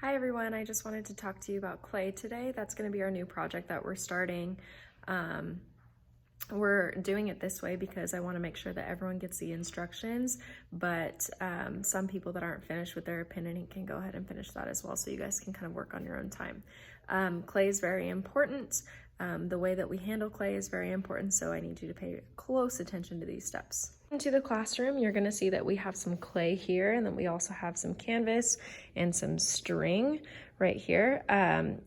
Hi everyone, I just wanted to talk to you about clay today. That's going to be our new project that we're starting. We're doing it this way because I want to make sure that everyone gets the instructions, but some people that aren't finished with their opinion can go ahead and finish that as well, so you guys can kind of work on your own time. Clay is very important. The way that we handle clay is very important, so I need you to pay close attention to these steps. Into the classroom, you're going to see that we have some clay here, and then we also have some canvas and some string right here.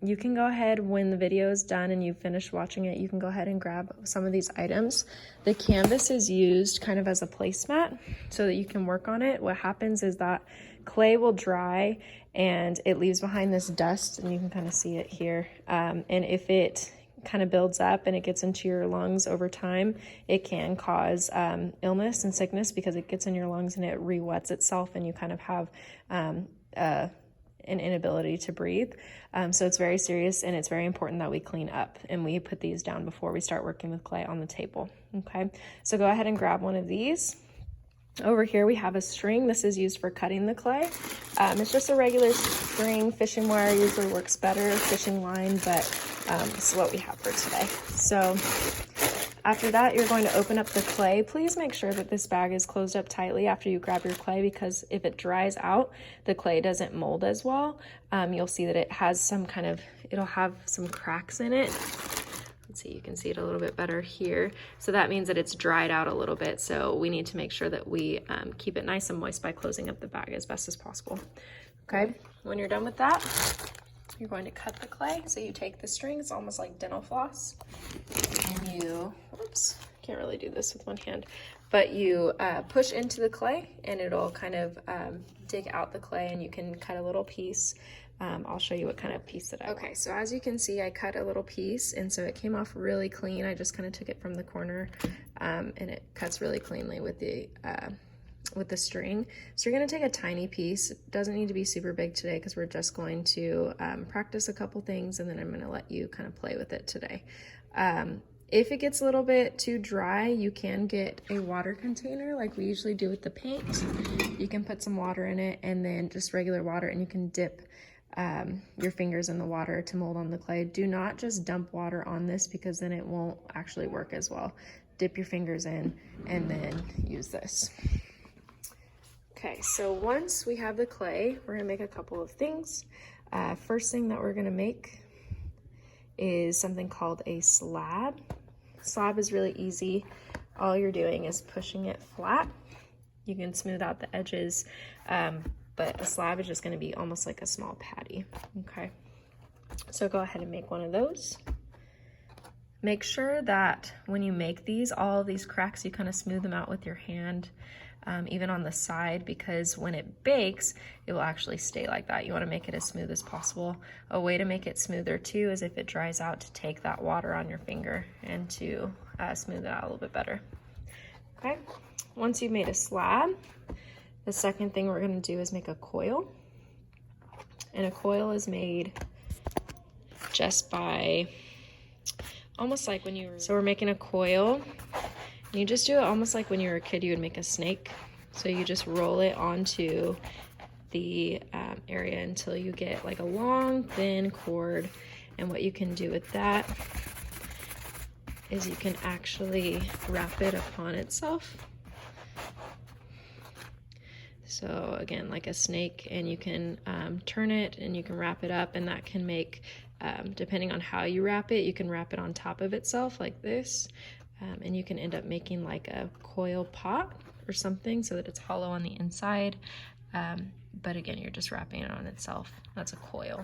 You can go ahead when the video is done and you've finished watching it, you can go ahead and grab some of these items. The canvas is used kind of as a placemat so that you can work on it. What happens is that clay will dry and it leaves behind this dust, and you can kind of see it here. And if it kind of builds up and it gets into your lungs over time, it can cause illness and sickness because it gets in your lungs and it re-wets itself, and you kind of have an inability to breathe. So it's very serious, and it's very important that we clean up and we put these down before we start working with clay on the table. Okay, so go ahead and grab one of these. Over here we have a string. This is used for cutting the clay. It's just a regular string. Fishing wire usually works better, fishing line, but this is what we have for today. So after that, you're going to open up the clay. Please make sure that this bag is closed up tightly after you grab your clay, because if it dries out, the clay doesn't mold as well. You'll see that it has some kind of, it'll have some cracks in it. Let's see, you can see it a little bit better here. So that means that it's dried out a little bit. So we need to make sure that we keep it nice and moist by closing up the bag as best as possible. Okay, when you're done with that, you're going to cut the clay. So you take the string, it's almost like dental floss, and you, oops, can't really do this with one hand, but you push into the clay and it'll kind of dig out the clay, and you can cut a little piece. I'll show you what kind of piece that I want. Okay, so as you can see, I cut a little piece, and so it came off really clean. I just kind of took it from the corner, and it cuts really cleanly with the string. So you're going to take a tiny piece. It doesn't need to be super big today because we're just going to practice a couple things, and then I'm going to let you kind of play with it today. If it gets a little bit too dry, you can get a water container like we usually do with the paint. You can put some water in it, and then just regular water, and you can dip your fingers in the water to mold on the clay. Do not just dump water on this, because then it won't actually work as well. Dip your fingers in and then use this. Okay, so once we have the clay, we're gonna make a couple of things. First thing that we're gonna make is something called a slab. Slab is really easy. All you're doing is pushing it flat. You can smooth out the edges, but a slab is just going to be almost like a small patty. Okay, so go ahead and make one of those. Make sure that when you make these, all of these cracks, you kind of smooth them out with your hand, even on the side, because when it bakes, it will actually stay like that. You want to make it as smooth as possible. A way to make it smoother too is if it dries out, to take that water on your finger and to smooth it out a little bit better. Okay, once you've made a slab, the second thing we're going to do is make a coil. And a coil is made just by, almost like when you were, so we're making a coil. You just do it almost like when you were a kid, you would make a snake. So you just roll it onto the area until you get like a long, thin cord. And what you can do with that is you can actually wrap it upon itself. So again, like a snake, and you can turn it and you can wrap it up, and that can make, depending on how you wrap it, you can wrap it on top of itself like this, and you can end up making like a coil pot or something so that it's hollow on the inside. But again, you're just wrapping it on itself. That's a coil.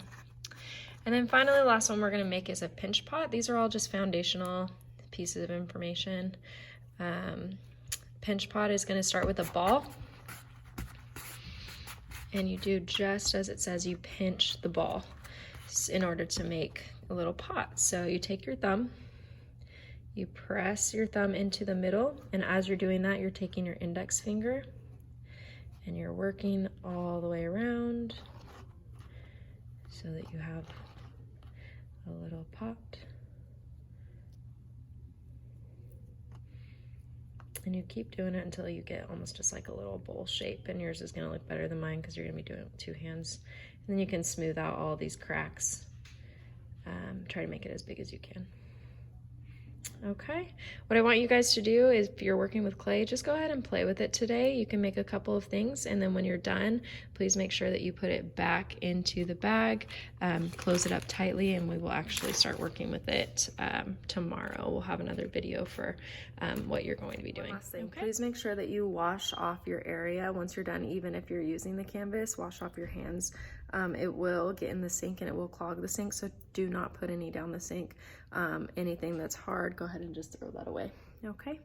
And then finally, the last one we're going to make is a pinch pot. These are all just foundational pieces of information. Pinch pot is going to start with a ball. And you do just as it says, you pinch the ball in order to make a little pot. So you take your thumb, you press your thumb into the middle, and as you're doing that, you're taking your index finger and you're working all the way around so that you have a little pot. And you keep doing it until you get almost just like a little bowl shape, and yours is going to look better than mine because you're going to be doing it with two hands. then you can smooth out all these cracks. Try to make it as big as you can. Okay, what I want you guys to do is, if you're working with clay, just go ahead and play with it today. You can make a couple of things, and then when you're done, please make sure that you put it back into the bag, close it up tightly, and we will actually start working with it tomorrow. We'll have another video for what you're going to be doing. Last thing, okay? please make sure that you wash off your area once you're done. Even if you're using the canvas, wash off your hands. It will get in the sink and it will clog the sink, so do not put any down the sink. Anything that's hard, go ahead and just throw that away. Okay.